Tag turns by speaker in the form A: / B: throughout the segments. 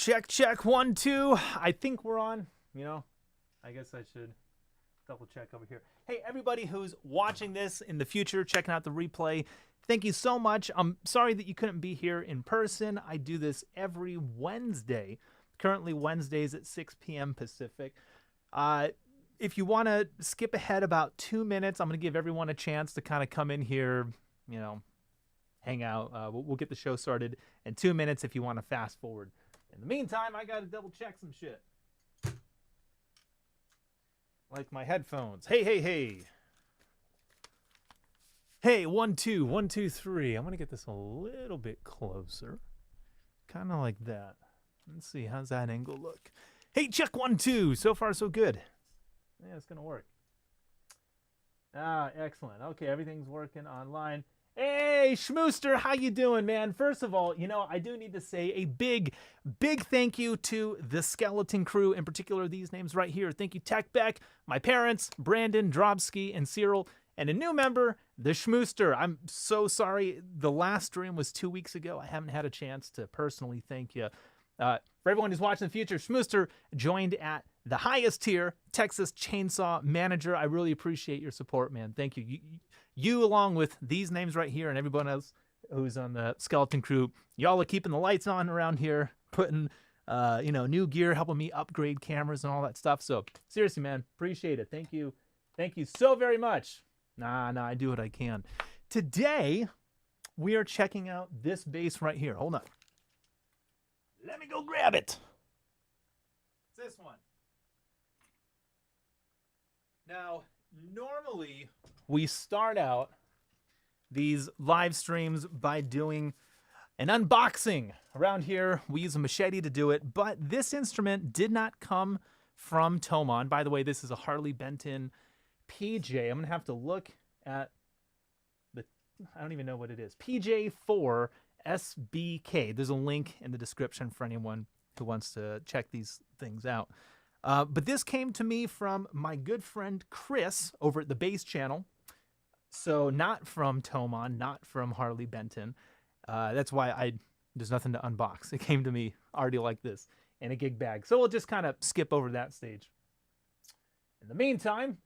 A: Check, 1, 2. I think we're on. I guess I should double check over here. Hey, everybody who's watching this in the future, checking out the replay, thank you so much. I'm sorry that you couldn't be here in person. I do this every Wednesday, currently Wednesdays at 6 p.m. Pacific. If you want to skip ahead about 2 minutes, I'm going to give everyone a chance to kind of come in here, hang out. We'll get the show started in 2 minutes if you want to fast forward. In the meantime, I got to double check some shit. Like my headphones. Hey. Hey, 1, 2, 1, 2, 3. I'm going to get this a little bit closer. Kind of like that. Let's see, how's that angle look? Hey, check 1, 2. So far, so good. Yeah, it's going to work. Excellent. Okay, everything's working online. Hey, Schmooster, how you doing, man? First of all, I do need to say a big thank you to the Skeleton Crew, in particular these names right here. Thank you, Tech Beck, my parents, Brandon, Drobsky, and Cyril, and a new member, the Schmooster. I'm so sorry. The last stream was 2 weeks ago. I haven't had a chance to personally thank you. For everyone who's watching the future, Schmooster joined at the highest tier, Texas Chainsaw Manager. I really appreciate your support, man. Thank you. You along with these names right here and everyone else who's on the Skeleton Crew, y'all are keeping the lights on around here, putting, new gear, helping me upgrade cameras and all that stuff. So seriously, man, appreciate it. Thank you. Thank you so very much. Nah, I do what I can. Today, we are checking out this bass right here. Hold on. Let me go grab it. It's this one. Now, normally we start out these live streams by doing an unboxing. Around here, we use a machete to do it, but this instrument did not come from Thomann. By the way, this is a Harley Benton PJ. I'm going to have to look at I don't even know what it is. PJ-4 SBK. There's a link in the description for anyone who wants to check these things out. But this came to me from my good friend Chris over at the Bass Channel. So not from Thomann, not from Harley Benton. That's why there's nothing to unbox. It came to me already like this in a gig bag. So we'll just kind of skip over that stage. In the meantime,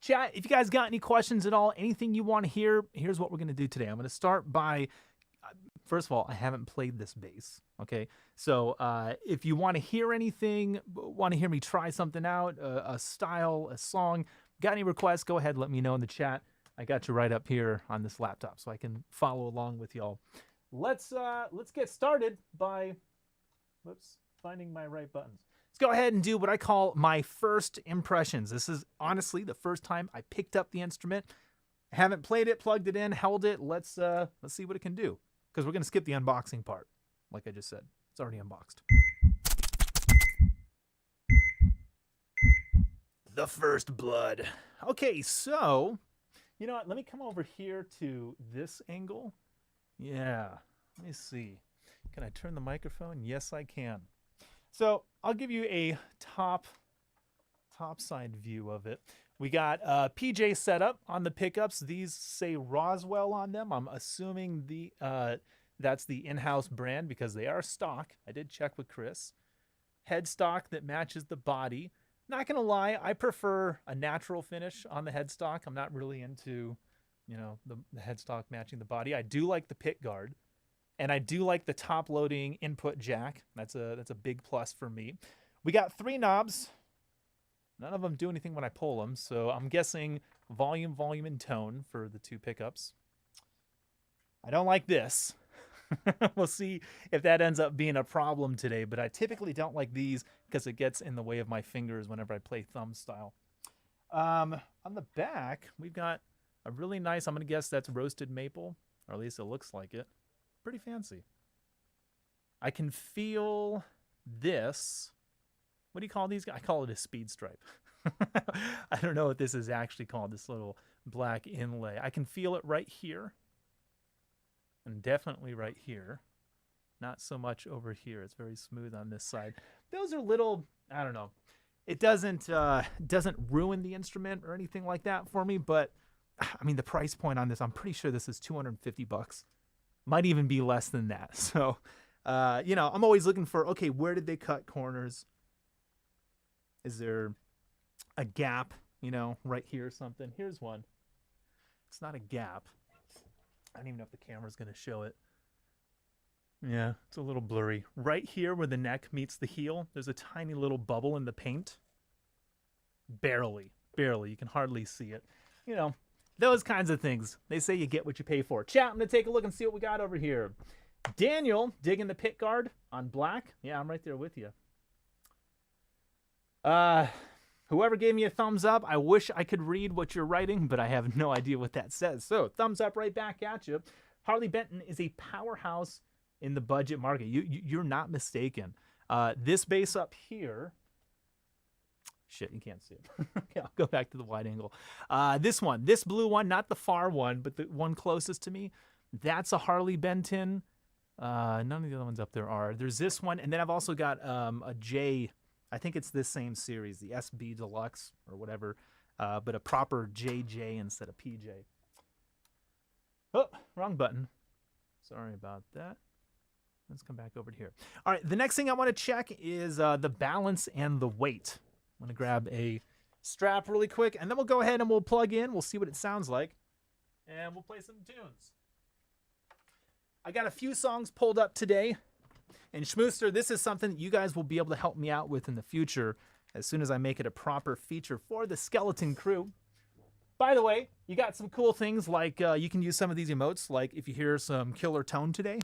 A: chat, if you guys got any questions at all, anything you want to hear, here's what we're going to do today. I'm going to start by, first of all, I haven't played this bass, okay? So if you want to hear anything, want to hear me try something out, a style, a song, got any requests, go ahead, let me know in the chat. I got you right up here on this laptop so I can follow along with y'all. Let's get started by, finding my right buttons. Let's go ahead and do what I call my first impressions. This is honestly the first time I picked up the instrument. I haven't played it, plugged it in, held it. Let's see what it can do. Because we're going to skip the unboxing part. Like I just said, it's already unboxed. The first blood. Okay, so, you know what? Let me come over here to this angle. Yeah, let me see. Can I turn the microphone? Yes, I can. So I'll give you a top side view of it. We got PJ setup on the pickups. These say Roswell on them. I'm assuming that's the in-house brand because they are stock. I did check with Chris. Headstock that matches the body. Not gonna lie, I prefer a natural finish on the headstock. I'm not really into, the headstock matching the body. I do like the pick guard. And I do like the top-loading input jack. That's a big plus for me. We got 3 knobs. None of them do anything when I pull them, so I'm guessing volume, and tone for the 2 pickups. I don't like this. We'll see if that ends up being a problem today, but I typically don't like these because it gets in the way of my fingers whenever I play thumb style. On the back, we've got a really nice, I'm going to guess that's roasted maple, or at least it looks like it. Pretty fancy. I can feel this. What do you call these guys? I call it a speed stripe. I don't know what this is actually called, this little black inlay. I can feel it right here. And definitely right here. Not so much over here. It's very smooth on this side. Those are little, I don't know. It doesn't ruin the instrument or anything like that for me, but I mean the price point on this, I'm pretty sure this is $250. Might even be less than that. So You know, I'm always looking for, okay, where did they cut corners? Is there a gap, you know, right here or something? Here's one. It's not a gap. I don't even know if the camera's going to show it. Yeah, it's a little blurry. Right here where the neck meets the heel, there's a tiny little bubble in the paint. Barely. You can hardly see it. You know, those kinds of things. They say you get what you pay for. Chat, I'm going to take a look and see what we got over here. Daniel, digging the pit guard on black. Yeah, I'm right there with you. Whoever gave me a thumbs up, I wish I could read what you're writing, but I have no idea what that says. So, thumbs up right back at you. Harley Benton is a powerhouse in the budget market. You're not mistaken. This bass up here, shit, you can't see it. Okay, I'll go back to the wide angle. This blue one, not the far one, but the one closest to me, that's a Harley Benton. None of the other ones up there are. There's this one, and then I've also got a J. I think it's this same series, the SB Deluxe or whatever, but a proper JJ instead of PJ. Oh, wrong button. Sorry about that. Let's come back over to here. All right, the next thing I want to check is the balance and the weight. I'm going to grab a strap really quick, and then we'll go ahead and we'll plug in. We'll see what it sounds like, and we'll play some tunes. I got a few songs pulled up today. And Schmooster, this is something that you guys will be able to help me out with in the future as soon as I make it a proper feature for the Skeleton Crew. By the way, you got some cool things like you can use some of these emotes, like if you hear some killer tone today.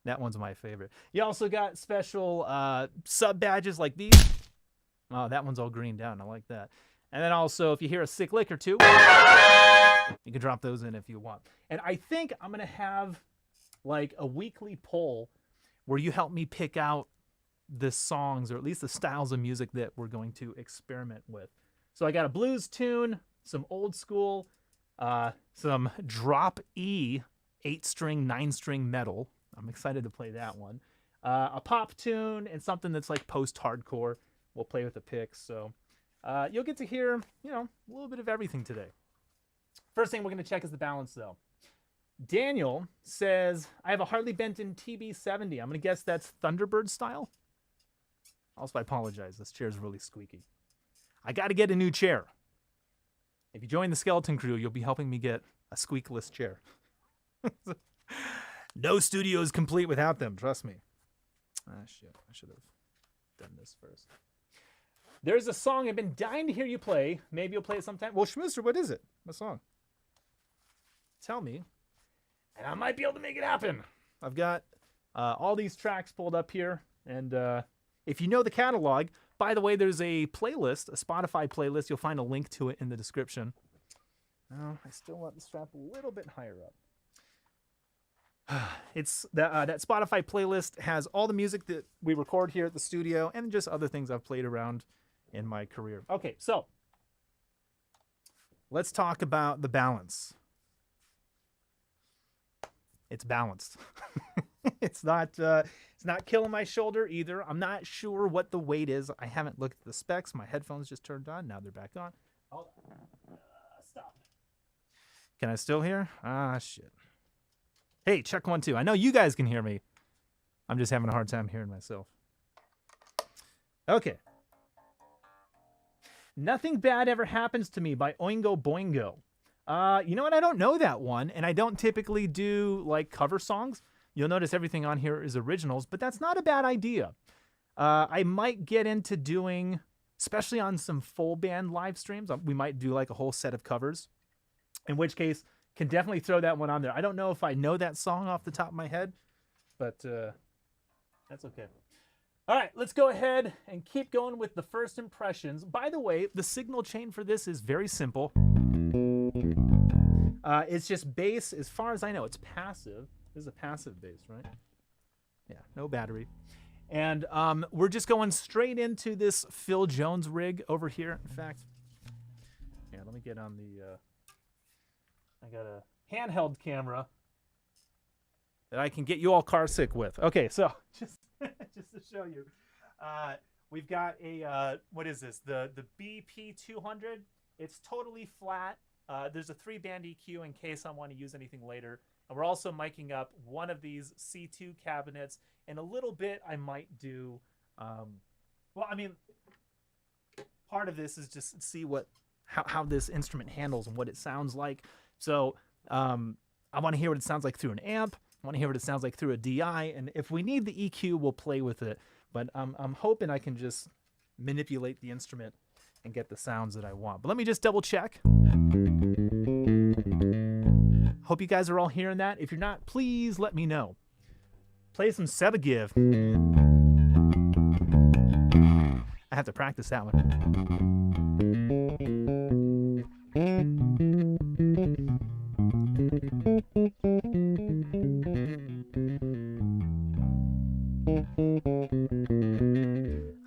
A: That one's my favorite. You also got special sub badges like these. Oh, that one's all greened out. I like that. And then also, if you hear a sick lick or two, you can drop those in if you want. And I think I'm going to have like a weekly poll where you help me pick out the songs or at least the styles of music that we're going to experiment with. So I got a blues tune, some old school, some drop E 8-string, 9-string metal. I'm excited to play that one. A pop tune and something that's like post-hardcore. We'll play with the picks. So you'll get to hear, you know, a little bit of everything today. First thing we're going to check is the balance though. Daniel says, I have a Harley Benton TB70. I'm going to guess that's Thunderbird style. Also, I apologize. This chair is really squeaky. I got to get a new chair. If you join the Skeleton Crew, you'll be helping me get a squeakless chair. No studio is complete without them. Trust me. Ah, shit. I should have done this first. There's a song I've been dying to hear you play. Maybe you'll play it sometime. Well, Schmooster, what is it? What song? Tell me. And I might be able to make it happen. I've got all these tracks pulled up here. And if you know the catalog, by the way, there's a playlist, a Spotify playlist. You'll find a link to it in the description. Oh, I still want the strap a little bit higher up. It's that Spotify playlist has all the music that we record here at the studio and just other things I've played around in my career. Okay, so let's talk about the balance. It's balanced. It's not killing my shoulder either. I'm not sure what the weight is. I haven't looked at the specs. My headphones just turned on. Now they're back on. Hold on. Stop. Can I still hear? Ah, shit. Hey, check 1, 2. I know you guys can hear me. I'm just having a hard time hearing myself. Okay. Nothing Bad Ever Happens to Me by Oingo Boingo. You know what? I don't know that one, and I don't typically do like cover songs. You'll notice everything on here is originals, but that's not a bad idea. I might get into doing, especially on some full band live streams, we might do like a whole set of covers, in which case can definitely throw that one on there. I don't know if I know that song off the top of my head, but that's okay. All right, let's go ahead and keep going with the first impressions. By the way, the signal chain for this is very simple. It's just bass. As far as I know, it's passive. This is a passive bass, right? Yeah, no battery. And we're just going straight into this Phil Jones rig over here. In fact, yeah, let me get on the... I got a handheld camera that I can get you all car sick with. Okay, so just just to show you, we've got a what is this? The BP200. It's totally flat. There's a 3-band EQ in case I want to use anything later. And we're also miking up one of these C2 cabinets. In a little bit, I might do, well, I mean, part of this is just see how this instrument handles and what it sounds like. So I want to hear what it sounds like through an amp. I want to hear what it sounds like through a DI. And if we need the EQ, we'll play with it. But I'm hoping I can just manipulate the instrument and get the sounds that I want. But let me just double check. Hope you guys are all hearing that. If you're not, please let me know. Play some Sebagive. I have to practice that one.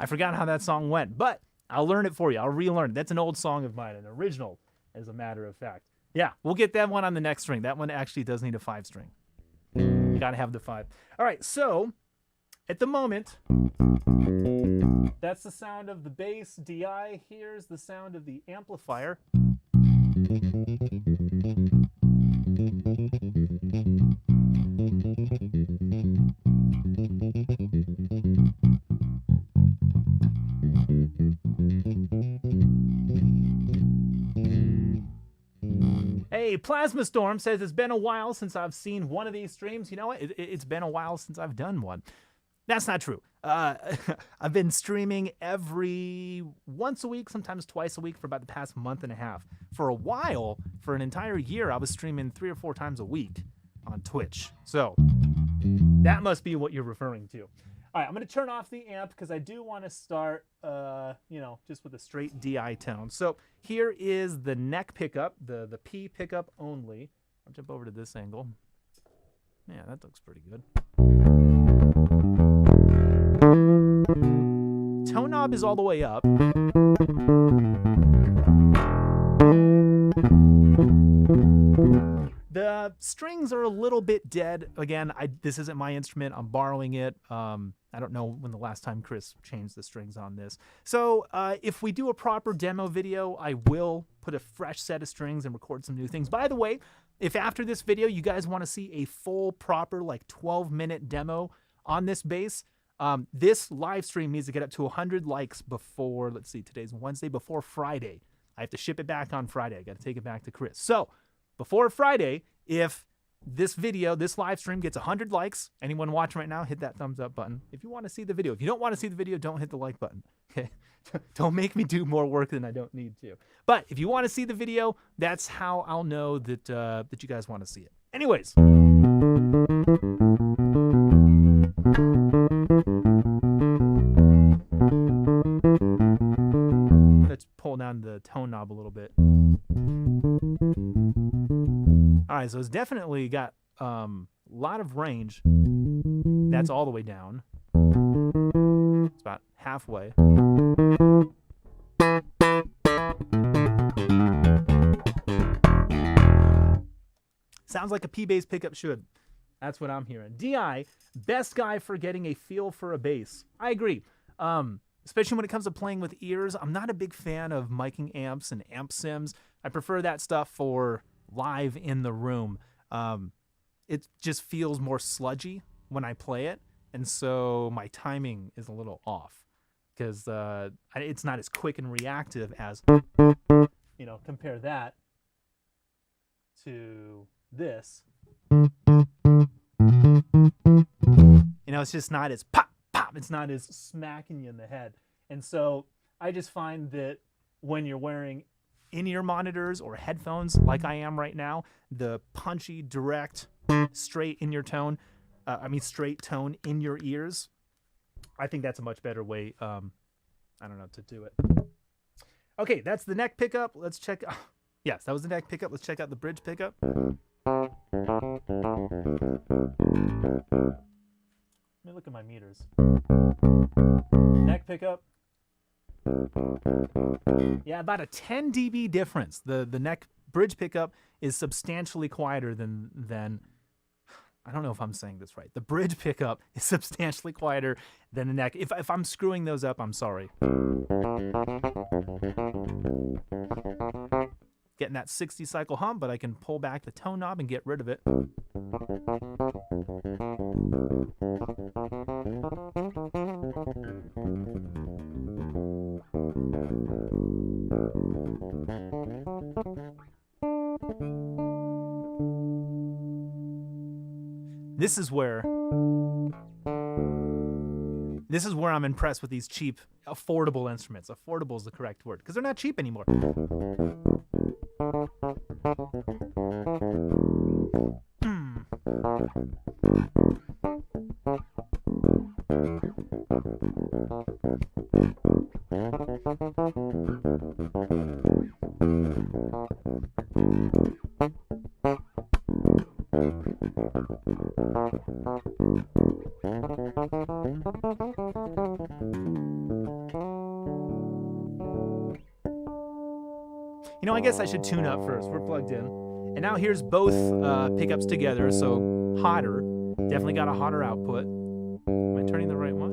A: I forgot how that song went, but I'll learn it for you. I'll relearn it. That's an old song of mine, an original, as a matter of fact. Yeah, we'll get that one on the next string. That one actually does need a 5-string. You gotta have the 5. All right, so at the moment, that's the sound of the bass DI. Here's the sound of the amplifier. Hey, Plasma Storm says it's been a while since I've seen one of these streams. You know what? It's been a while since I've done one. That's not true. I've been streaming once a week, sometimes twice a week for about the past month and a half. For a while, for an entire year, I was streaming 3 or 4 times a week on Twitch. So that must be what you're referring to. All right, I'm going to turn off the amp because I do want to start, just with a straight DI tone. So here is the neck pickup, the P pickup only. I'll jump over to this angle. Yeah, that looks pretty good. Tone knob is all the way up. The strings are a little bit dead. Again, this isn't my instrument. I'm borrowing it. I don't know when the last time Chris changed the strings on this. So if we do a proper demo video, I will put a fresh set of strings and record some new things. By the way, if after this video you guys want to see a full, proper, like 12-minute demo on this bass, this live stream needs to get up to 100 likes before, let's see, today's Wednesday, before Friday. I have to ship it back on Friday. I got to take it back to Chris. So before Friday, if this video, this live stream gets 100 likes, anyone watching right now, hit that thumbs up button. If you want to see the video, if you don't want to see the video, don't hit the like button. Okay, don't make me do more work than I don't need to. But if you want to see the video, that's how I'll know that that you guys want to see it. Anyways. Let's pull down the tone knob a little bit. All right, so it's definitely got a lot of range. That's all the way down. It's about halfway. Sounds like a P-bass pickup should. That's what I'm hearing. DI, best guy for getting a feel for a bass. I agree. Especially when it comes to playing with ears. I'm not a big fan of miking amps and amp sims. I prefer that stuff for live in the room. It just feels more sludgy when I play it, and so my timing is a little off because it's not as quick and reactive as, compare that to this. It's just not as pop, pop. It's not as smacking you in the head. And so I just find that when you're wearing in-ear monitors or headphones like I am right now, the punchy, direct, straight in your tone, straight tone in your ears, I think that's a much better way, to do it. Okay, that's the neck pickup. Let's check. Yes, that was the neck pickup. Let's check out the bridge pickup. Let me look at my meters. Neck pickup. Yeah, about a 10 dB difference. The neck bridge pickup is substantially quieter than I don't know if I'm saying this right. The bridge pickup is substantially quieter than the neck. If I'm screwing those up, I'm sorry. Getting that 60 cycle hum, but I can pull back the tone knob and get rid of it. This is where I'm impressed with these cheap, affordable instruments. Affordable is the correct word, because they're not cheap anymore. You know, I guess I should tune up first. We're plugged in. And now here's both pickups together, so hotter. Definitely got a hotter output. Am I turning the right one?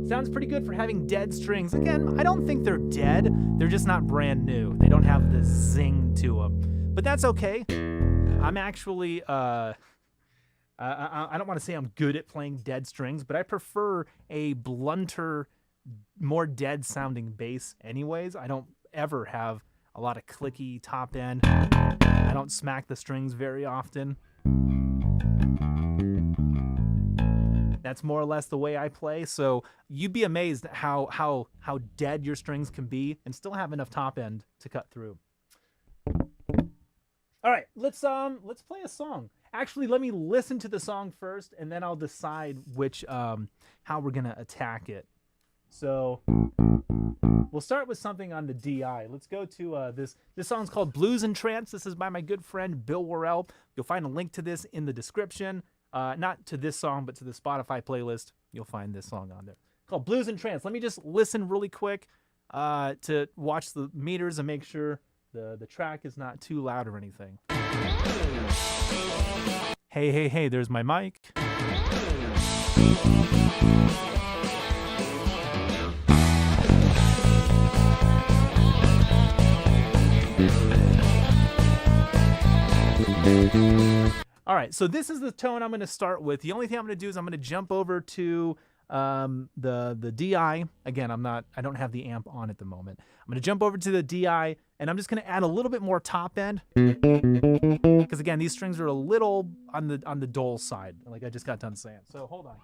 A: Sounds pretty good for having dead strings. Again, I don't think they're dead. They're just not brand new. They don't have the zing to them. But that's okay. I'm actually, I don't want to say I'm good at playing dead strings, but I prefer a blunter, more dead sounding bass anyways. I don't ever have a lot of clicky top end. I don't smack the strings very often. That's more or less the way I play. So you'd be amazed at how dead your strings can be and still have enough top end to cut through. All right, let's play a song. Actually, let me listen to the song first, and then I'll decide which how we're gonna attack it. So we'll start with something on the DI. Let's go to this song's called Blues and Trance. This is by my good friend Bill Worrell. You'll find a link to this in the description. Not to this song, but to the Spotify playlist. You'll find this song on there. Called Blues and Trance. Let me just listen really quick to watch the meters and make sure the track is not too loud or anything. Hey, there's my mic. All right, so this is the tone I'm going to start with. The only thing I'm going to do is I'm going to jump over to the DI. Again, I don't have the amp on at the moment. I'm going to jump over to the DI, and I'm just going to add a little bit more top end, because again, these strings are a little on the dull side, like I just got done saying. So hold on.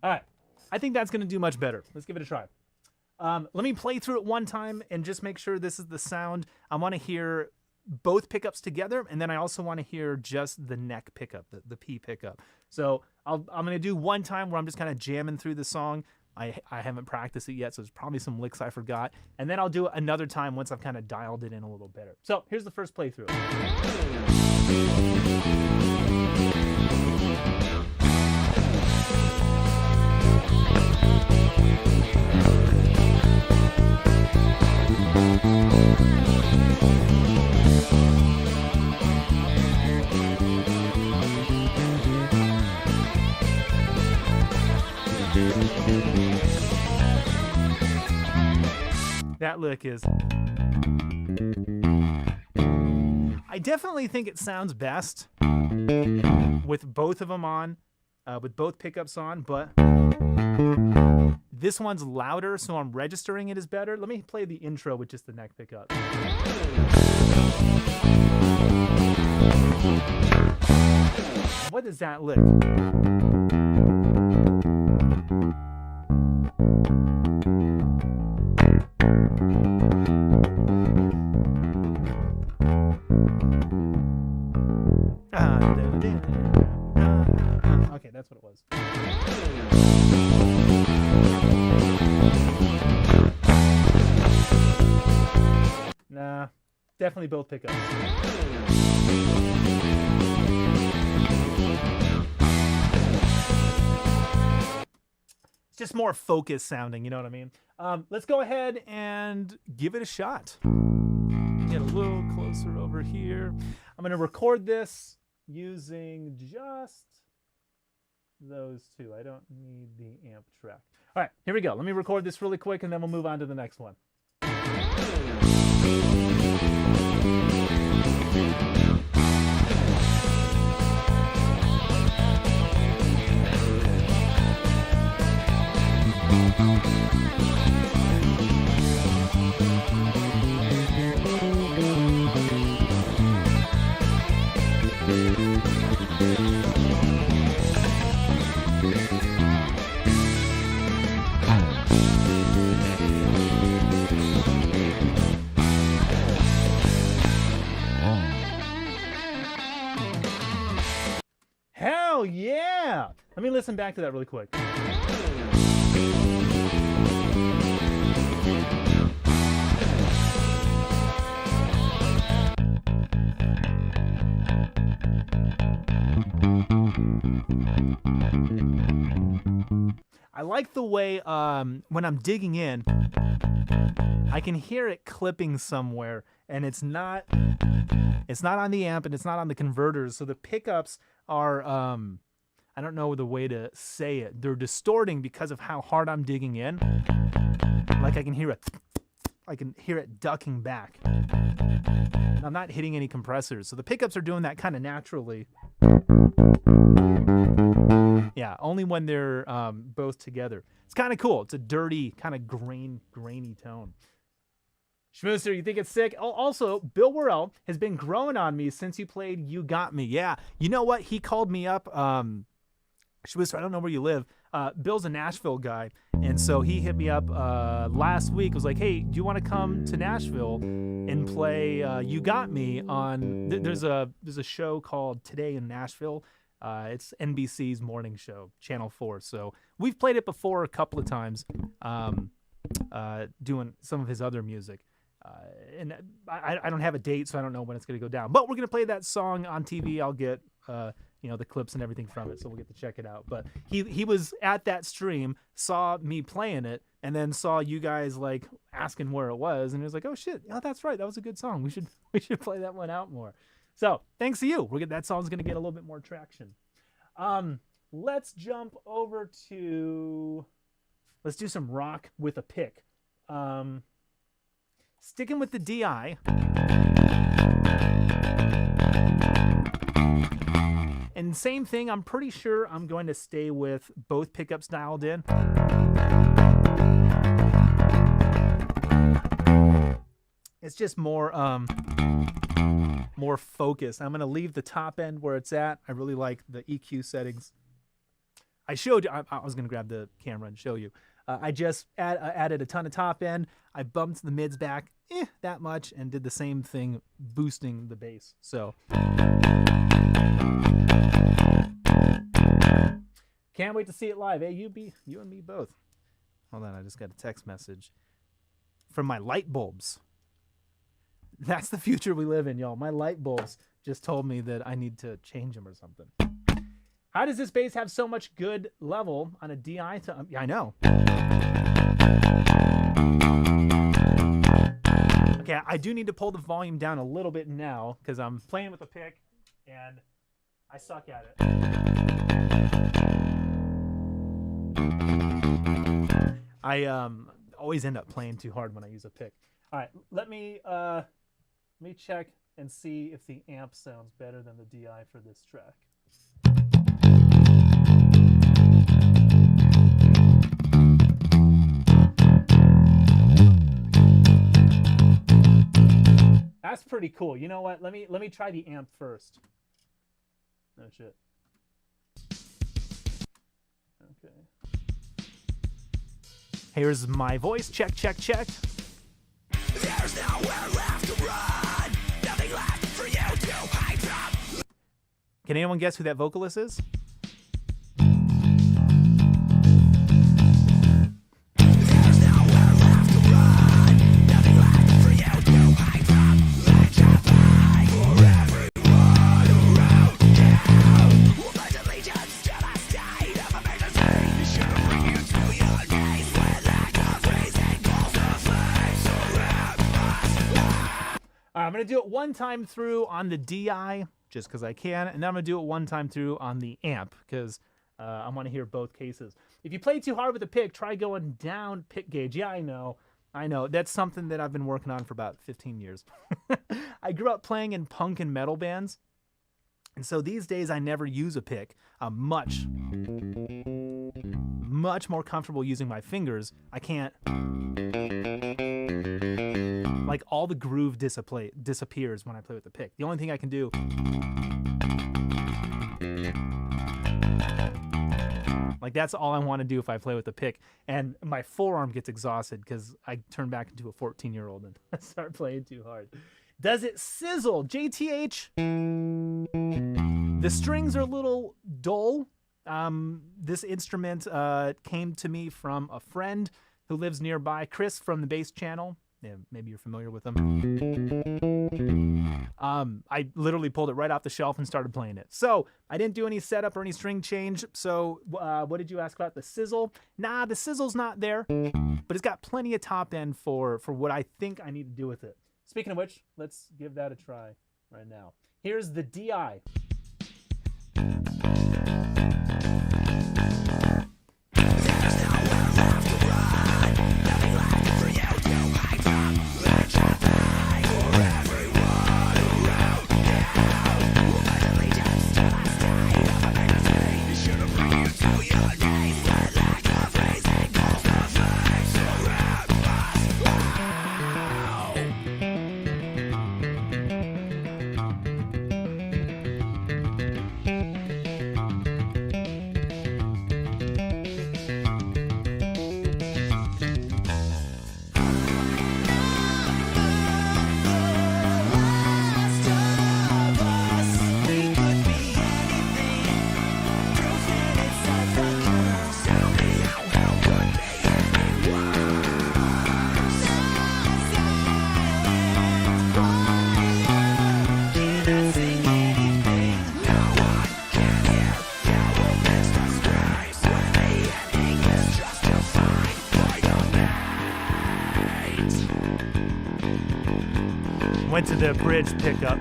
A: All right, I think that's going to do much better. Let's give it a try. Let me play through it one time and just make sure this is the sound. I want to hear both pickups together, and then I also want to hear just the neck pickup, the P pickup. So I'm going to do one time where I'm just kind of jamming through the song. I haven't practiced it yet, so there's probably some licks I forgot. And then I'll do it another time once I've kind of dialed it in a little better. So here's the first playthrough. That lick is... I definitely think it sounds best with both of them on, with both pickups on, but this one's louder, so I'm registering it as better. Let me play the intro with just the neck pickup. What is that lick? Okay, that's what it was. Nah, definitely both pickups. It's just more focused sounding, you know what I mean? Let's go ahead and give it a shot. Get a little closer over here. I'm going to record this using just those two. I don't need the amp track. All right, here we go. Let me record this really quick, and then we'll move on to the next one. Hell yeah! Let me listen back to that really quick. I like the way when I'm digging in, I can hear it clipping somewhere, and it's not on the amp and it's not on the converters. So the pickups are I don't know the way to say it. They're distorting because of how hard I'm digging in. Like I can hear it ducking back. And I'm not hitting any compressors. So the pickups are doing that kind of naturally. Yeah, only when they're both together. It's kind of cool. It's a dirty, kind of grainy tone. Schmooster, you think it's sick? Oh, also, Bill Worrell has been growing on me since you played You Got Me. Yeah, you know what? He called me up. Schmooster, I don't know where you live. Bill's a Nashville guy, and so he hit me up last week. Was like, hey, do you want to come to Nashville and play You Got Me on? There's a show called Today in Nashville. It's NBC's morning show, Channel 4. So we've played it before a couple of times, doing some of his other music. And I don't have a date, so I don't know when it's going to go down. But we're going to play that song on TV. I'll get the clips and everything from it, so we'll get to check it out. But he was at that stream, saw me playing it, and then saw you guys like asking where it was, and he was like, "Oh shit, oh that's right, that was a good song. We should play that one out more." So thanks to you, that song's going to get a little bit more traction. Let's jump over to let's do some rock with a pick. Sticking with the DI. And same thing, I'm pretty sure I'm going to stay with both pickups dialed in. It's just more focused. I'm going to leave the top end where it's at. I really like the EQ settings. I showed you, I was going to grab the camera and show you. I just added a ton of top end. I bumped the mids back that much and did the same thing, boosting the bass. So can't wait to see it live. Hey, you and me both. Hold on, I just got a text message from my light bulbs. That's the future we live in, y'all. My light bulbs just told me that I need to change them or something. How does this bass have so much good level on a DI? I know. Okay, I do need to pull the volume down a little bit now because I'm playing with a pick and I suck at it. I always end up playing too hard when I use a pick. All right, let me check and see if the amp sounds better than the DI for this track. That's pretty cool. You know what? Let me try the amp first. No shit. Okay. Here's my voice. Check, check, check. There's nowhere left to run. Nothing left for you to hide from. Can anyone guess who that vocalist is? going to do it one time through on the DI, just because I can, and then I'm going to do it one time through on the amp, because I want to hear both cases. If you play too hard with the pick, try going down pick gauge. Yeah, I know. That's something that I've been working on for about 15 years. I grew up playing in punk and metal bands, and so these days I never use a pick. I'm much more comfortable using my fingers. I can't... Like, all the groove disappears when I play with the pick. The only thing I can do... Like, that's all I want to do if I play with the pick. And my forearm gets exhausted because I turn back into a 14-year-old and start playing too hard. Does it sizzle? JTH? The strings are a little dull. This instrument came to me from a friend who lives nearby, Chris from the Bass Channel. Yeah, maybe you're familiar with them. I literally pulled it right off the shelf and started playing it. So I didn't do any setup or any string change. So what did you ask about? The sizzle? Nah, the sizzle's not there, but it's got plenty of top end for what I think I need to do with it. Speaking of which, let's give that a try right now. Here's the DI. Went to the bridge pickup.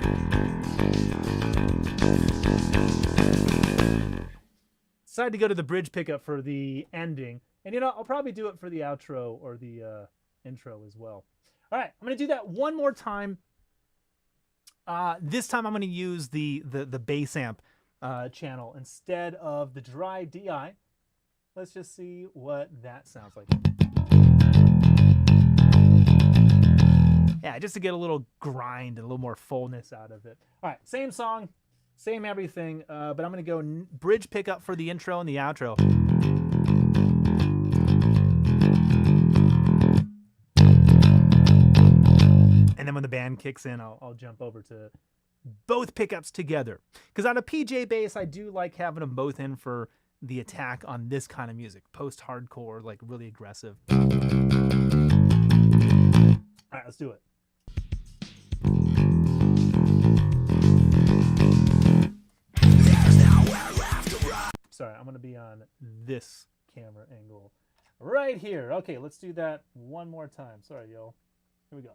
A: Decided to go to the bridge pickup for the ending. And you know, I'll probably do it for the outro or the intro as well. All right, I'm going to do that one more time. This time I'm going to use the bass amp channel instead of the dry DI. Let's just see what that sounds like. Yeah, just to get a little grind and a little more fullness out of it. All right, same song, same everything, but I'm going to go bridge pickup for the intro and the outro. And then when the band kicks in, I'll jump over to both pickups together. Because on a PJ bass, I do like having them both in for the attack on this kind of music. Post-hardcore, like really aggressive. All right, let's do it. Sorry, I'm going to be on this camera angle right here. Okay, let's do that one more time. Sorry, yo. Here we go.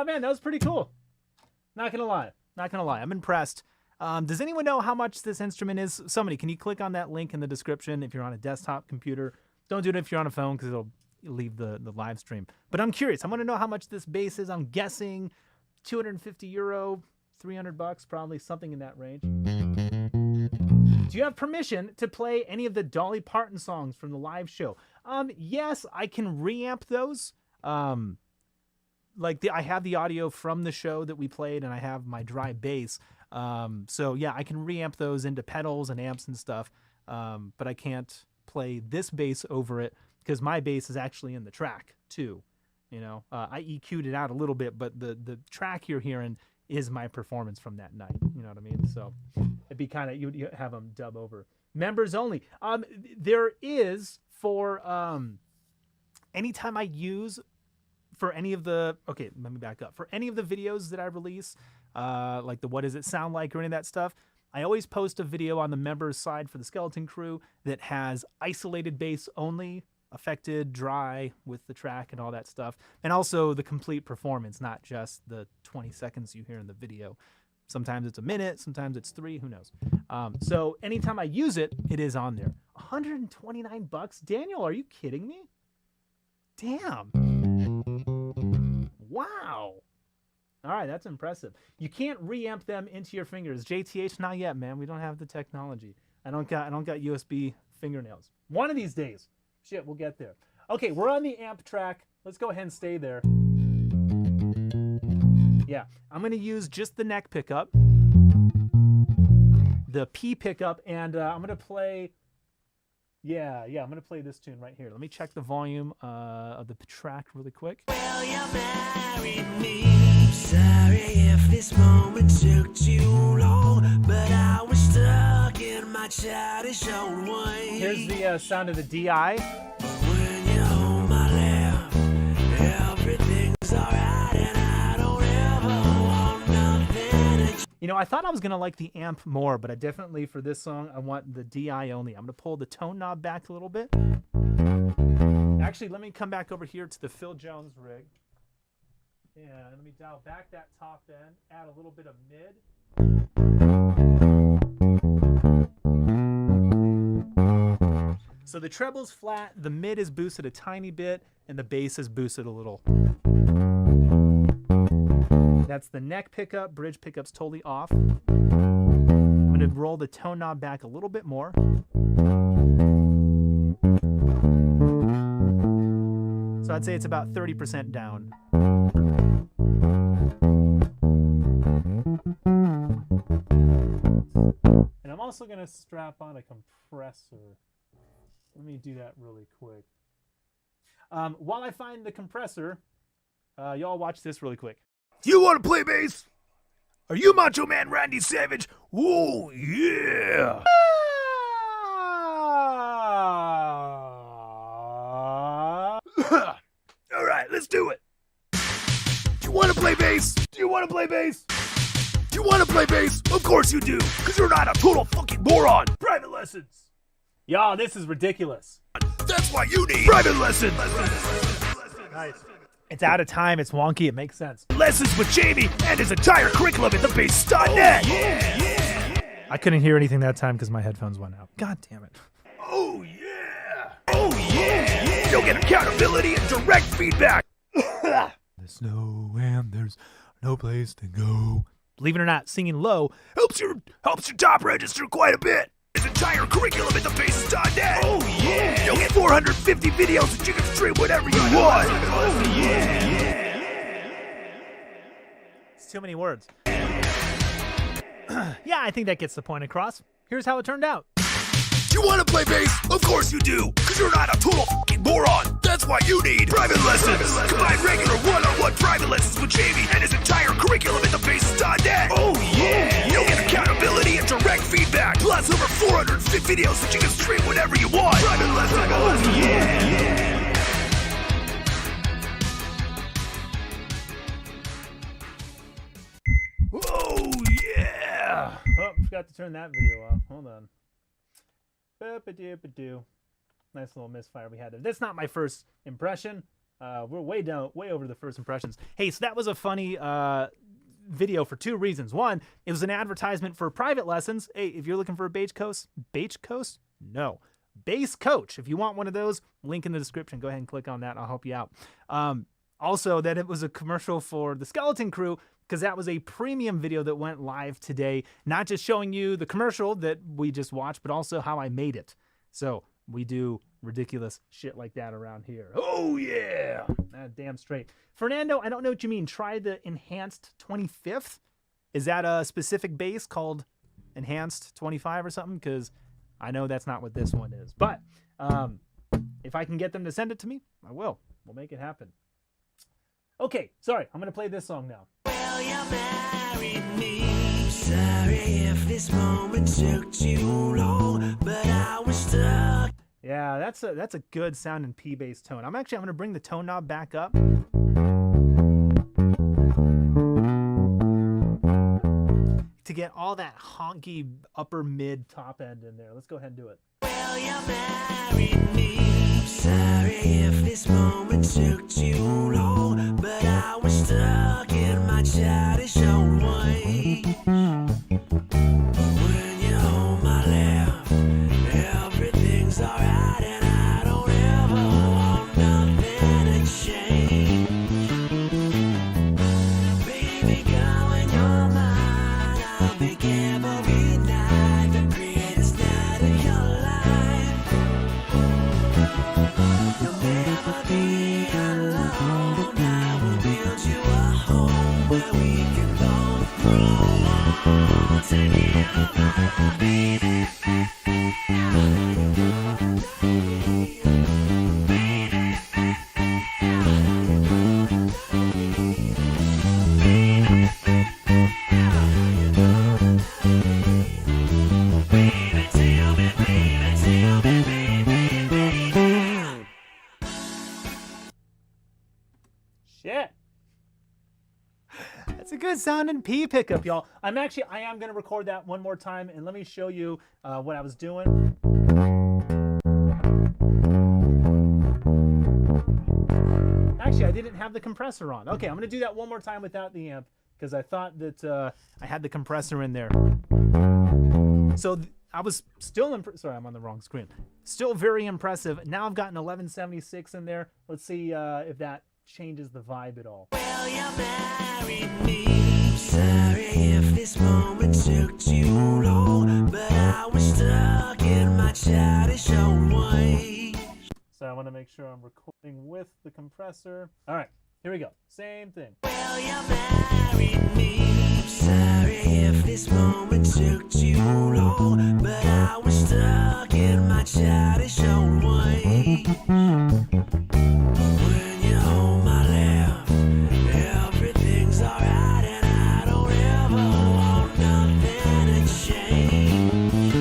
A: Oh man, that was pretty cool. Not gonna lie. I'm impressed. Does anyone know how much this instrument is? Somebody, can you click on that link in the description if you're on a desktop computer? Don't do it if you're on a phone because it'll leave the live stream. But I'm curious. I want to know how much this bass is. I'm guessing €250, $300, probably something in that range. Do you have permission to play any of the Dolly Parton songs from the live show? Yes, I can reamp those. I have the audio from the show that we played, and I have my dry bass. So yeah, I can reamp those into pedals and amps and stuff. But I can't play this bass over it because my bass is actually in the track too. You know, I EQ'd it out a little bit, but the track you're hearing is my performance from that night. You know what I mean? So it'd be kind of, you have them dub over. Members only. There is for anytime I use for any of the, okay, let me back up. For any of the videos that I release, like the What Does It Sound Like or any of that stuff, I always post a video on the members side for the Skeleton Crew that has isolated bass only, affected, dry with the track and all that stuff. And also the complete performance, not just the 20 seconds you hear in the video. Sometimes it's a minute, sometimes it's 3, who knows. So anytime I use it, it is on there. $129? Daniel, are you kidding me? Damn. Wow. All right, that's impressive. You can't reamp them into your fingers. JTH, not yet, man. We don't have the technology. I don't got USB fingernails. One of these days. Shit, we'll get there. Okay, we're on the amp track. Let's go ahead and stay there. Yeah, I'm going to use just the neck pickup, the P pickup, and I'm going to play... Yeah, I'm going to play this tune right here. Let me check the volume of the track really quick.
B: Well, you married me. Sorry if this moment took too long, but I was stuck in my childish old ways.
A: Here's the sound of the DI.
B: When you're on my lap, everything's alright, and I don't ever want nothing.
A: You know, I thought I was going to like the amp more, but I definitely, for this song, I want the DI only. I'm going to pull the tone knob back a little bit. Actually, let me come back over here to the Phil Jones rig. Yeah, let me dial back that top end, add a little bit of mid. So the treble's flat, the mid is boosted a tiny bit, and the bass is boosted a little. That's the neck pickup. Bridge pickup's totally off. I'm going to roll the tone knob back a little bit more. So I'd say it's about 30% down. And I'm also going to strap on a compressor. Let me do that really quick. While I find the compressor, y'all watch this really quick.
C: You want to play bass? Are you Macho Man Randy Savage? Oh, yeah! All right, let's do it. You want to play bass? Do you want to play bass? You want to play bass? Of course you do, because you're not a total fucking moron. Private lessons.
A: Y'all, this is ridiculous.
C: That's why you need private lessons.
A: Nice. It's out of time. It's wonky. It makes sense.
C: Lessons with Jayme and his entire curriculum at thebass.net.
A: Yeah. I couldn't hear anything that time because my headphones went out. God damn it.
C: Oh, yeah. Oh, yeah. You'll get accountability and direct feedback.
A: There's no and there's no place to go. Believe it or not, singing low
C: helps your top register quite a bit. His entire curriculum at thebass.net. Oh, yeah. You'll get 450 videos and you can stream whatever you want. Oh, yeah.
A: It's too many words. Yeah, I think that gets the point across. Here's how it turned out.
C: You want to play bass? Of course you do, because you're not a total fucking moron. That's why you need private lessons. Combine regular one-on-one private lessons with Jayme and his entire curriculum at thebass.net. Oh, yeah. You'll get accountability and direct feedback, plus over 450 videos that you can stream whenever you want. Private lessons. Oh, yeah. Oh, yeah.
A: Oh, forgot to turn that video off. Hold on. Nice little misfire we had there. That's not my first impression. We're way over the first impressions. Hey, so that was a funny video for two reasons. One, it was an advertisement for private lessons. Hey, if you're looking for a bass coach? No. Bass coach. If you want one of those, link in the description. Go ahead and click on that. I'll help you out. Also, that it was a commercial for the Skeleton Crew, because that was a premium video that went live today, not just showing you the commercial that we just watched, but also how I made it. So we do ridiculous shit like that around here. Oh, yeah. Damn straight. Fernando, I don't know what you mean. Try the Enhanced 25th. Is that a specific bass called Enhanced 25 or something? Because I know that's not what this one is. But if I can get them to send it to me, I will. We'll make it happen. Okay, sorry. I'm going to play this song now.
B: Will you marry me? Sorry if this moment took too long, but I was stuck.
A: Yeah, that's a good sounding P bass tone. I'm going to bring the tone knob back up. To get all that honky upper mid top end in there. Let's go ahead and do it.
B: Will you marry me? Sorry if this moment took too long, but I was stuck in my childish old ways. When you hold my left, everything's alright, and I don't ever want nothing to change. Baby girl, in your mind, I'll be every night, the greatest night of your life. You'll never be alone. I will build you a home where we can both grow old together, baby.
A: Shit. That's a good sounding P pickup, y'all. I am going to record that one more time, and let me show you what I was doing. Actually, I didn't have the compressor on. Okay, I'm going to do that one more time without the amp, because I thought that I had the compressor in there. So I was still sorry, I'm on the wrong screen. Still very impressive. Now I've got an 1176 in there. Let's see if that changes the vibe at all.
B: Will you marry me? Sorry if this moment took too long, but I was stuck in my childish old ways.
A: So I want to make sure I'm recording with the compressor. All right, here we go. Same thing.
B: Will you marry me? Sorry if this moment took too long, but I was stuck in my childish old ways. When you hold my left, everything's alright, and I don't ever want nothing to change.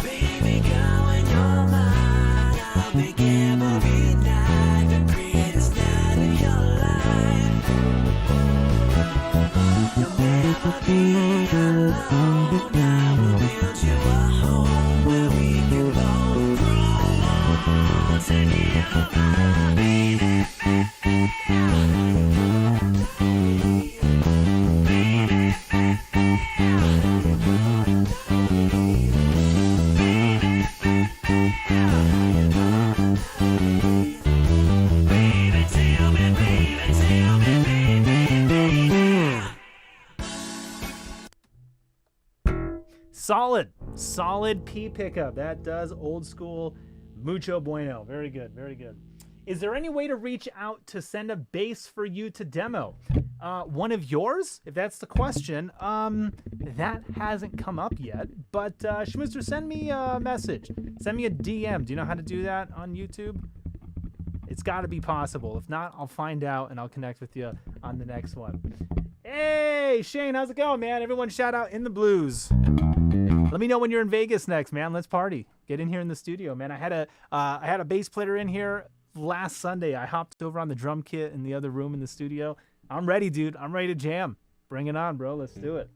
B: Baby girl, in your mind, I'll make every night the greatest night of your life. You'll never be alone. I will build you a home where we can both grow old together, baby.
A: Solid P pickup. That does Old Skool. Mucho bueno. Very good, very good. Is there any way to reach out to send a bass for you to demo? One of yours? If that's the question, that hasn't come up yet. But Schmooster, send me a message. Send me a DM. Do you know how to do that on YouTube? It's got to be possible. If not, I'll find out and I'll connect with you on the next one. Hey, Shane, how's it going, man? Everyone shout out in the blues. Let me know when you're in Vegas next, man. Let's party. Get in here in the studio, man. I had a bass player in here last Sunday. I hopped over on the drum kit in the other room in the studio. I'm ready, dude. I'm ready to jam. Bring it on, bro. Let's do it.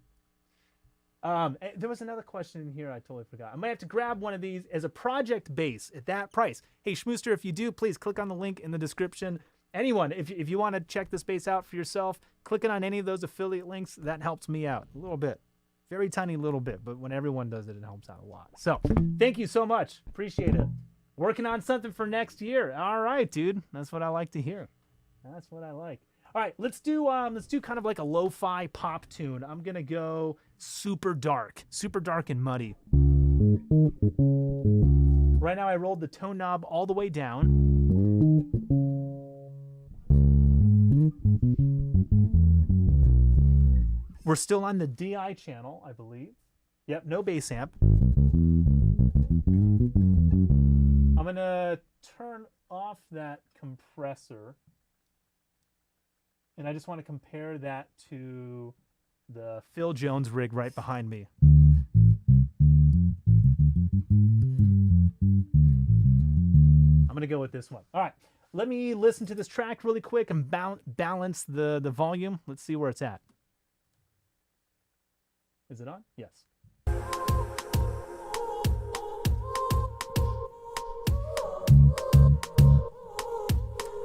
A: There was another question in here I totally forgot. I might have to grab one of these as a project bass at that price. Hey, Schmooster, if you do, please click on the link in the description. Anyone, if you want to check this bass out for yourself, clicking on any of those affiliate links, that helps me out a little bit. Very tiny little bit, but when everyone does it, it helps out a lot. So thank you so much. Appreciate it. Working on something for next year. All right, dude. That's what I like to hear. That's what I like. All right, let's do kind of like a lo-fi pop tune. I'm gonna go super dark and muddy. Right now I rolled the tone knob all the way down. We're still on the DI channel, I believe. Yep, no bass amp. I'm gonna turn off that compressor. And I just want to compare that to the Phil Jones rig right behind me. I'm going to go with this one. All right, let me listen to this track really quick and balance the volume. Let's see where it's at. Is it on? Yes.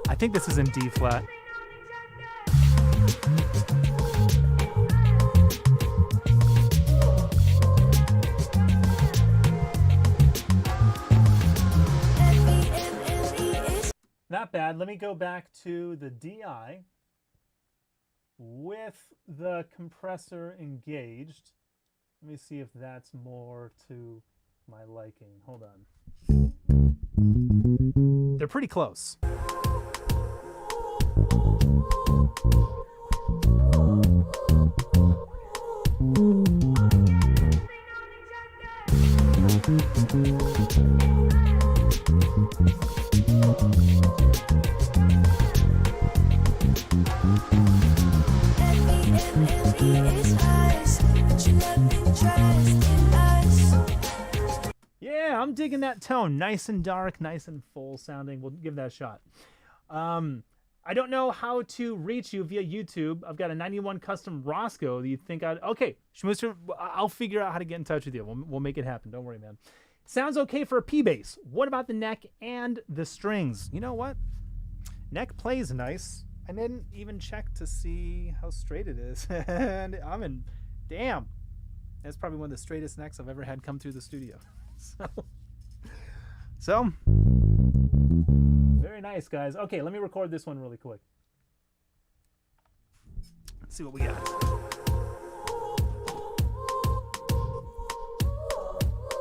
A: I think this is in D flat. Not bad. Let me go back to the DI with the compressor engaged. Let me see if that's more to my liking. Hold on. They're pretty close. Yeah, I'm digging that tone. Nice and dark, nice and full sounding. We'll give that a shot. I don't know how to reach you via YouTube. I've got a 91 custom Roscoe. Do you think I'd... Okay, Schmooster, I'll figure out how to get in touch with you. We'll make it happen. Don't worry, man. Sounds okay for a P-bass. What about the neck and the strings? You know what? Neck plays nice. I didn't even check to see how straight it is. And I'm in... Damn. That's probably one of the straightest necks I've ever had come through the studio. So... Very nice, guys. Okay, let me record this one really quick. Let's see what we got.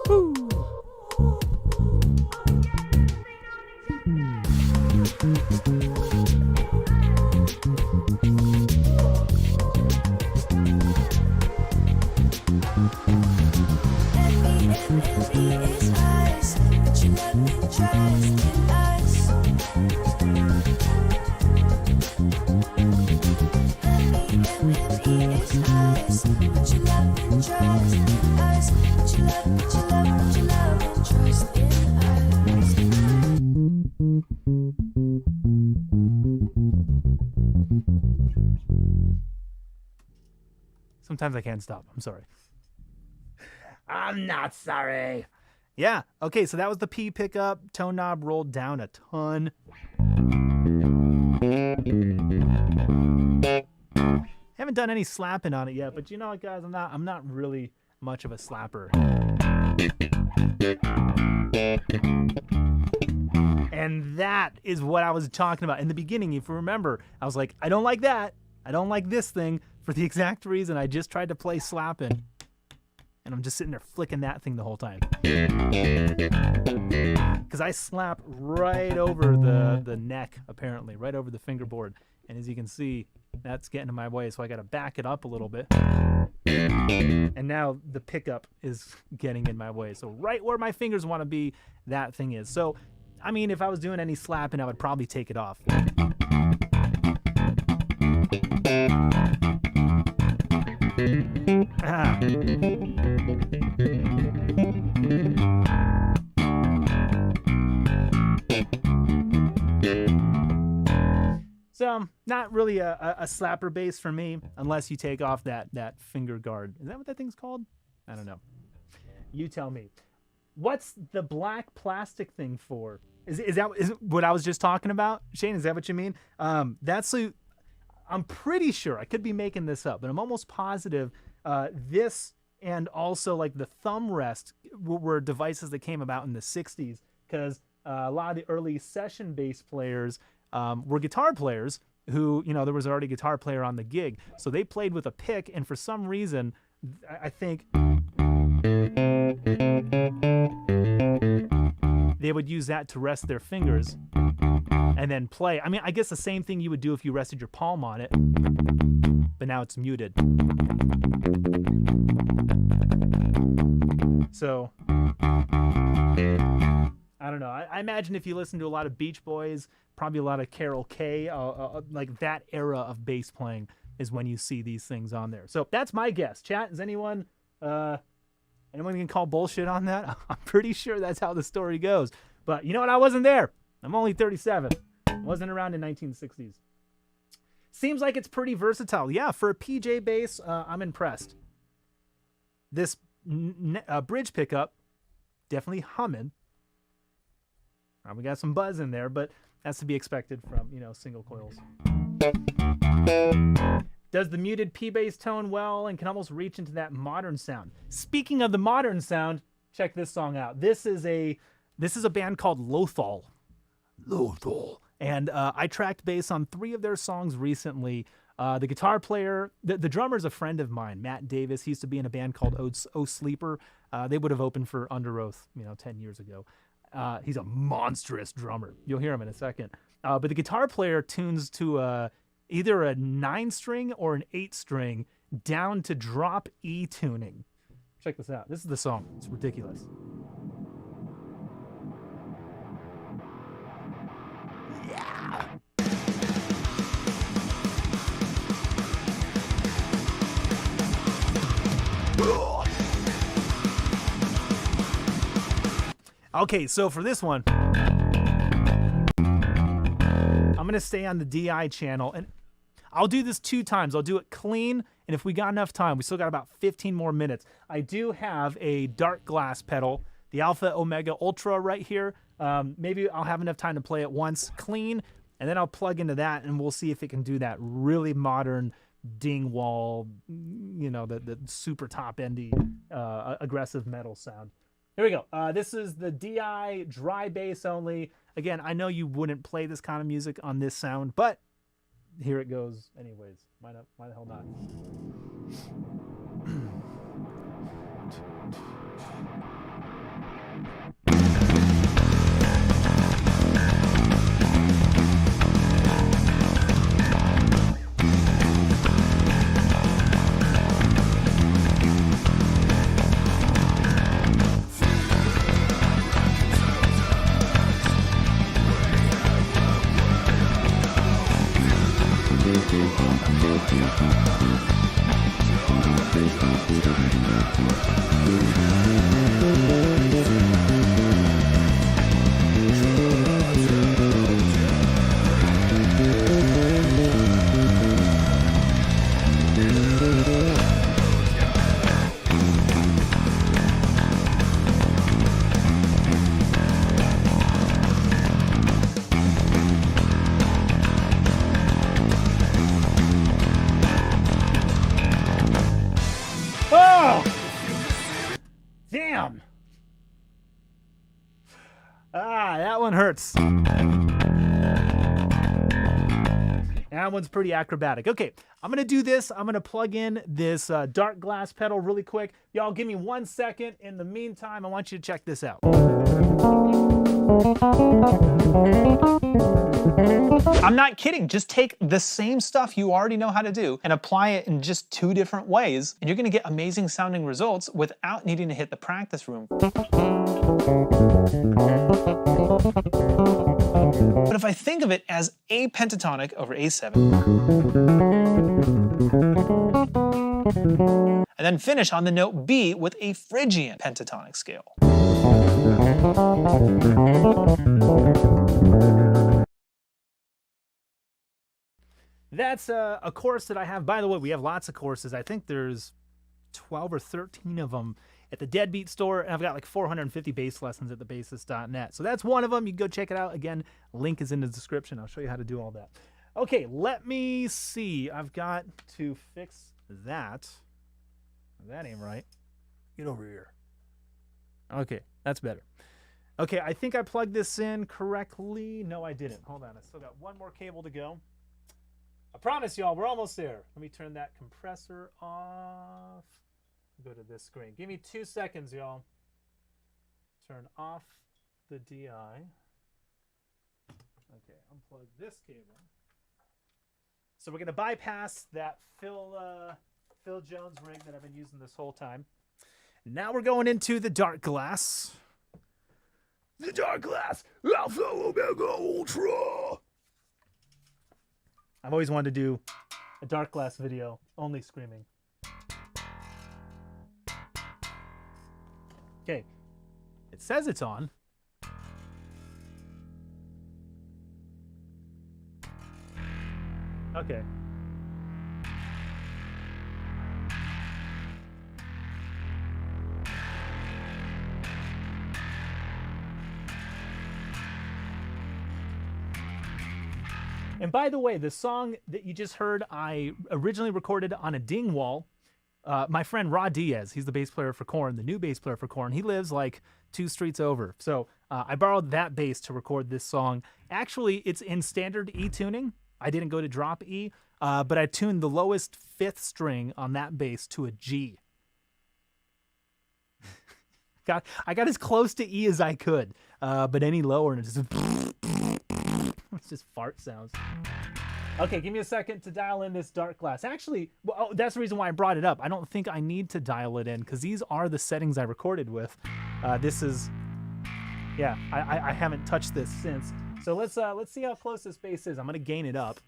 A: Woo! Sometimes I can't stop. I'm sorry. I'm not sorry. Yeah. Okay, so that was the P pickup. Tone knob rolled down a ton. Haven't done any slapping on it yet, but you know what, guys? I'm not really much of a slapper. And that is what I was talking about in the beginning. If you remember, I was like, I don't like that. I don't like this thing for the exact reason I just tried to play slapping. And I'm just sitting there flicking that thing the whole time. Because I slap right over the neck, apparently, right over the fingerboard. And as you can see, that's getting in my way, so I got to back it up a little bit. And now the pickup is getting in my way. So right where my fingers want to be, that thing is. So, I mean, if I was doing any slapping, I would probably take it off. Ah. So, not really a slapper bass for me, unless you take off that finger guard. Is that what that thing's called? I don't know. You tell me. What's the black plastic thing for? Is it what I was just talking about, Shane? Is that what you mean? I'm pretty sure, I could be making this up, but I'm almost positive this and also like the thumb rest were devices that came about in the 60s, because a lot of the early session bass players were guitar players who, there was already a guitar player on the gig. So they played with a pick, and for some reason, I think they would use that to rest their fingers and then play. I mean, I guess the same thing you would do if you rested your palm on it, but now it's muted. So, I don't know. I imagine if you listen to a lot of Beach Boys, probably a lot of Carol Kay, like that era of bass playing is when you see these things on there. So that's my guess. Chat, is anyone can call bullshit on that? I'm pretty sure that's how the story goes. But you know what? I wasn't there. I'm only 37. I wasn't around in 1960s. Seems like it's pretty versatile. Yeah, for a PJ bass, I'm impressed. This bridge pickup, definitely humming. We got some buzz in there, but that's to be expected from, single coils. Does the muted P-bass tone well and can almost reach into that modern sound. Speaking of the modern sound, check this song out. This is a band called Lothal. Lothal. And I tracked bass on 3 of their songs recently. The guitar player, the drummer is a friend of mine, Matt Davis. He used to be in a band called O Sleeper. They would have opened for Under Oath, 10 years ago. He's a monstrous drummer. You'll hear him in a second. But the guitar player tunes to either a 9-string or an 8-string down to drop E tuning. Check this out. This is the song. It's ridiculous. Yeah. Okay, so for this one, I'm going to stay on the DI channel, and I'll do this 2 times. I'll do it clean, and if we got enough time, we still got about 15 more minutes. I do have a dark glass pedal, the Alpha Omega Ultra right here. Maybe I'll have enough time to play it once clean, and then I'll plug into that, and we'll see if it can do that really modern ding wall, the super top-endy aggressive metal sound. Here we go. This is the DI dry bass only. Again, I know you wouldn't play this kind of music on this sound, but here it goes anyways. Why the hell not? That one hurts. That one's pretty acrobatic. Okay, I'm going to do this. I'm going to plug in this dark glass pedal really quick. Y'all give me 1 second. In the meantime, I want you to check this out. I'm not kidding. Just take the same stuff you already know how to do and apply it in just 2 different ways, and you're going to get amazing sounding results without needing to hit the practice room. But if I think of it as A pentatonic over A7, and then finish on the note B with a Phrygian pentatonic scale. That's a course that I have. By the way, we have lots of courses. I think there's 12 or 13 of them at the Deadbeat store, and I've got like 450 bass lessons at thebassist.net. So that's one of them. You can go check it out. Again, link is in the description. I'll show you how to do all that. Okay, let me see. I've got to fix that. That ain't right. Get over here. Okay, that's better. Okay, I think I plugged this in correctly. No, I didn't. Hold on. I still got one more cable to go. I promise y'all, we're almost there. Let me turn that compressor off. Go to this screen. Give me 2 seconds, y'all. Turn off the DI. Okay, unplug this cable. So we're going to bypass that Phil Jones rig that I've been using this whole time. Now we're going into the dark glass.
C: The dark glass, Alpha Omega Ultra.
A: I've always wanted to do a dark glass video, only screaming. Okay, it says it's on. Okay. And by the way, the song that you just heard, I originally recorded on a ding wall. My friend Rod Diaz, he's the bass player for Korn, the new bass player for Korn. He lives like 2 streets over. So I borrowed that bass to record this song. Actually, it's in standard E tuning. I didn't go to drop E, but I tuned the lowest 5th string on that bass to a G. I got as close to E as I could, but any lower and it's just fart sounds. Okay, give me a second to dial in this dark glass. Actually, well, that's the reason why I brought it up. I don't think I need to dial it in because these are the settings I recorded with. This is, yeah, I haven't touched this since. So let's see how close this bass is. I'm gonna gain it up.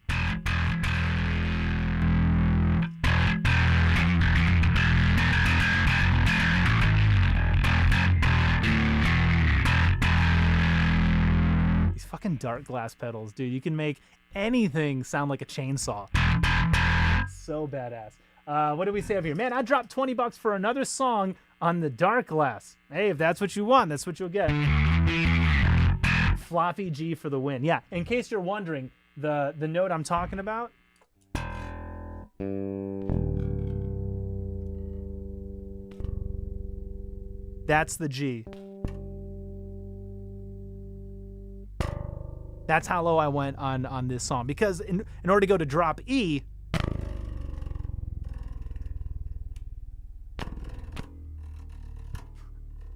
A: These fucking dark glass pedals, dude. You can make anything sound like a chainsaw. So badass. What do we say over here? Man, I dropped $20 for another song on the dark glass. Hey, if that's what you want, that's what you'll get. Floppy G for the win. Yeah, in case you're wondering, the note I'm talking about. That's the G. That's how low I went on this song. Because in order to go to drop E,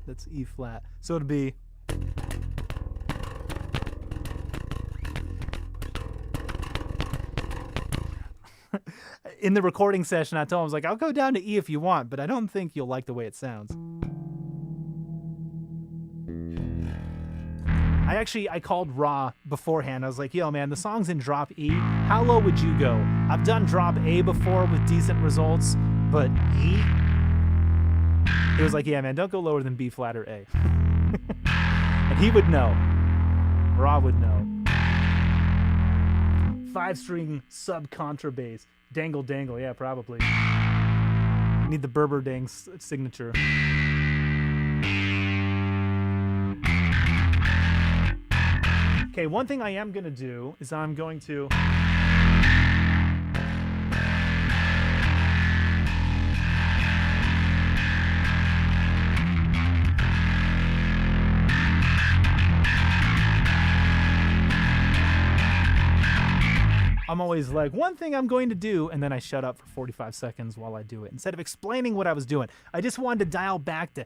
A: that's E flat. So it'd be, in the recording session, I told him, I was like, I'll go down to E if you want, but I don't think you'll like the way it sounds. I called Raw beforehand. I was like, yo, man, the song's in drop E. How low would you go? I've done drop A before with decent results, but E? He was like, yeah, man, don't go lower than B flat or A. And he would know. Raw would know. 5-string sub contrabass. Dangle, dangle. Yeah, probably. Need the Berber Dang signature. Okay, one thing I am going to do is I'm going to... I'm always like, one thing I'm going to do, and then I shut up for 45 seconds while I do it. Instead of explaining what I was doing, I just wanted to dial back to...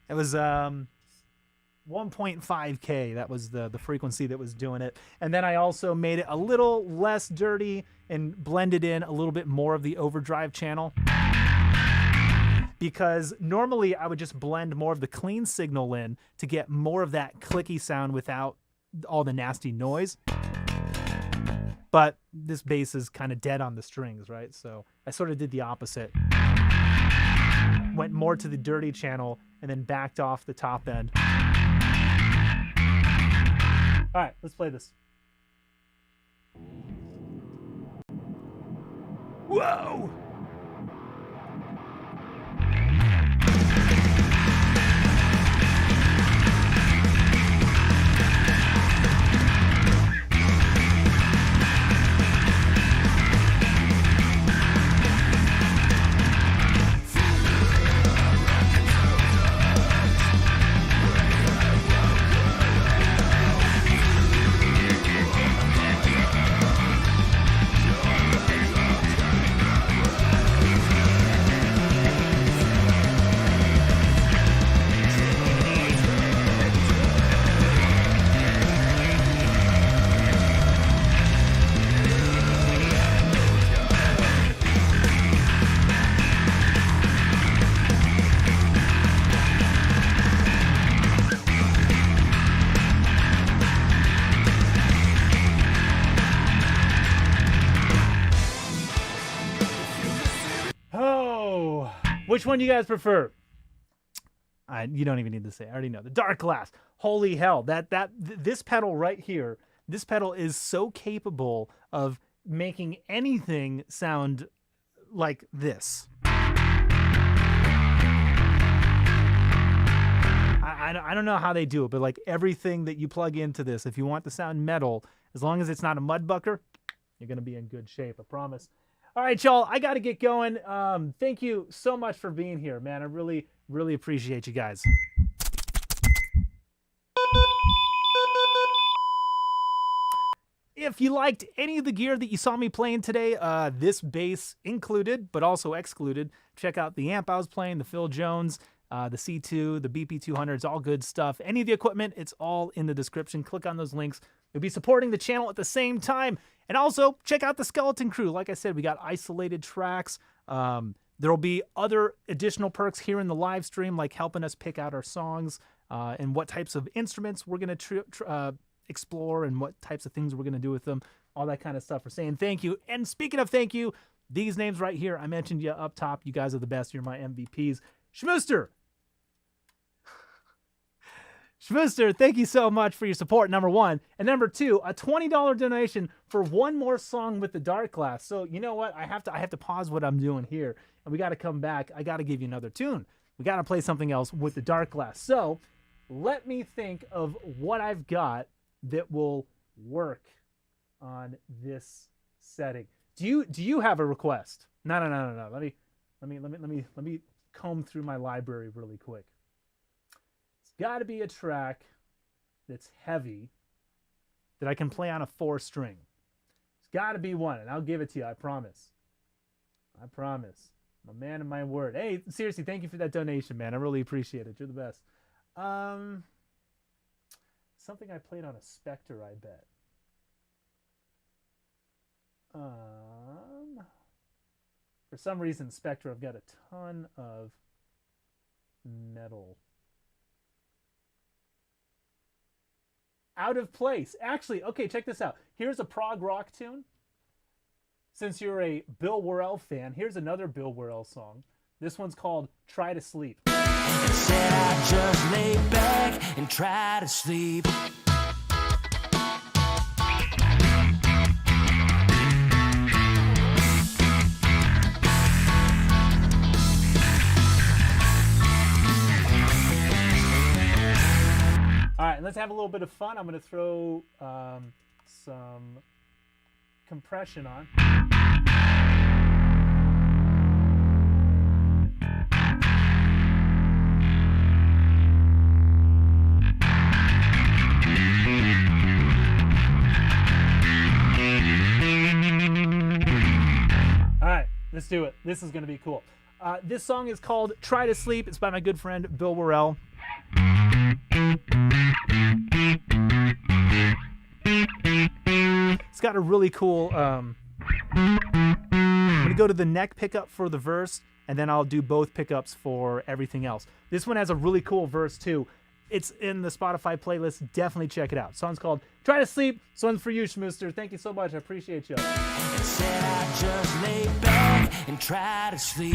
A: It was 1.5K. That was the frequency that was doing it. And then I also made it a little less dirty and blended in a little bit more of the overdrive channel. Because normally I would just blend more of the clean signal in to get more of that clicky sound without all the nasty noise. But this bass is kind of dead on the strings, right? So I sort of did the opposite. Went more to the dirty channel and then backed off the top end. All right, let's play this.
C: Whoa!
A: Which one do you guys prefer? You don't even need to say. I already know. The Dark Glass. Holy hell! This pedal right here. This pedal is so capable of making anything sound like this. I don't know how they do it, but like everything that you plug into this, if you want to sound metal, as long as it's not a mudbucker, you're gonna be in good shape. I promise. All right, y'all. I got to get going. Thank you so much for being here, man. I really, really appreciate you guys. If you liked any of the gear that you saw me playing today, this bass included, but also excluded, check out the amp I was playing, the Phil Jones, the C2, the BP200, it's all good stuff. Any of the equipment, it's all in the description. Click on those links. You'll be supporting the channel at the same time. And also, check out the Skeleton Crew. Like I said, we got isolated tracks. There'll be other additional perks here in the live stream, like helping us pick out our songs and what types of instruments we're going to explore and what types of things we're going to do with them, all that kind of stuff. We're saying thank you. And speaking of thank you, these names right here, I mentioned you up top. You guys are the best. You're my MVPs. Schmooster, thank you so much for your support, number one. And number two, a $20 donation for one more song with the Dark Glass. So you know what? I have to pause what I'm doing here, and we got to come back. I got to give you another tune. We got to play something else with the Dark Glass. So let me think of what I've got that will work on this setting. Do you have a request? No. Let me comb through my library really quick. It's got to be a track that's heavy that I can play on a 4-string. It's got to be one, and I'll give it to you. I promise. My man and my word. Hey, seriously, thank you for that donation, man. I really appreciate it. You're the best. Something I played on a Spectre, I bet. For some reason, Spectre, I've got a ton of metal. Out of place. Actually, okay, check this out. Here's a prog rock tune. Since you're a Bill Worrell fan, here's another Bill Worrell song. This one's called Try to Sleep.
B: Said I just lay back and try to sleep.
A: All right, let's have a little bit of fun. I'm going to throw some compression on. All right, let's do it. This is going to be cool. This song is called Try to Sleep. It's by my good friend Bill Worrell. It's got a really cool I'm gonna go to the neck pickup for the verse, and then I'll do both pickups for everything else. This one has a really cool verse too. It's in the Spotify playlist. Definitely check it out. Song's called Try to Sleep. This one's for you, Schmooster. Thank you so much. I appreciate you.
B: Said I just lay back and try to sleep.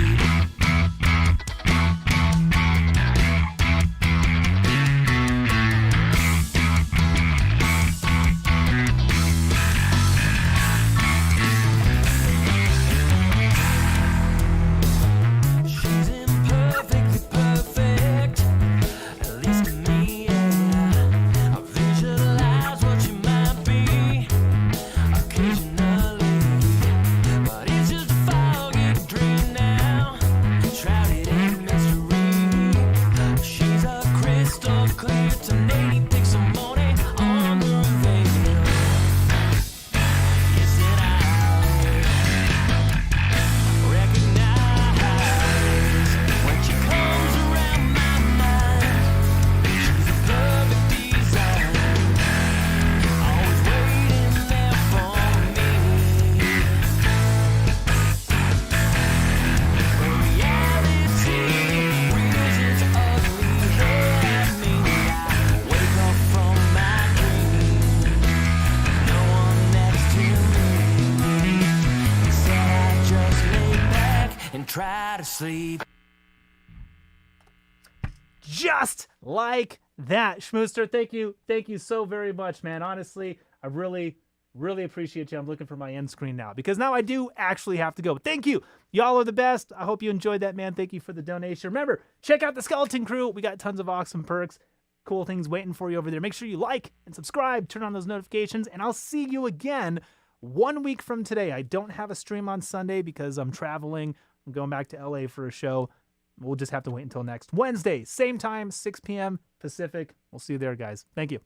B: Try to sleep.
A: just like that. Schmooster, thank you. Thank you so very much, man. Honestly, I really appreciate you. I'm looking for my end screen now because now I do actually have to go. But thank you. Y'all are the best. I hope you enjoyed that, man. Thank you for the donation. Remember, check out the Skeleton Crew. We got tons of awesome perks, cool things waiting for you over there. Make sure you like and subscribe, turn on those notifications, and I'll see you again 1 week from today. I don't have a stream on Sunday because I'm traveling. I'm going back to LA for a show. We'll just have to wait until next Wednesday, same time, 6 p.m. Pacific. We'll see you there, guys. Thank you.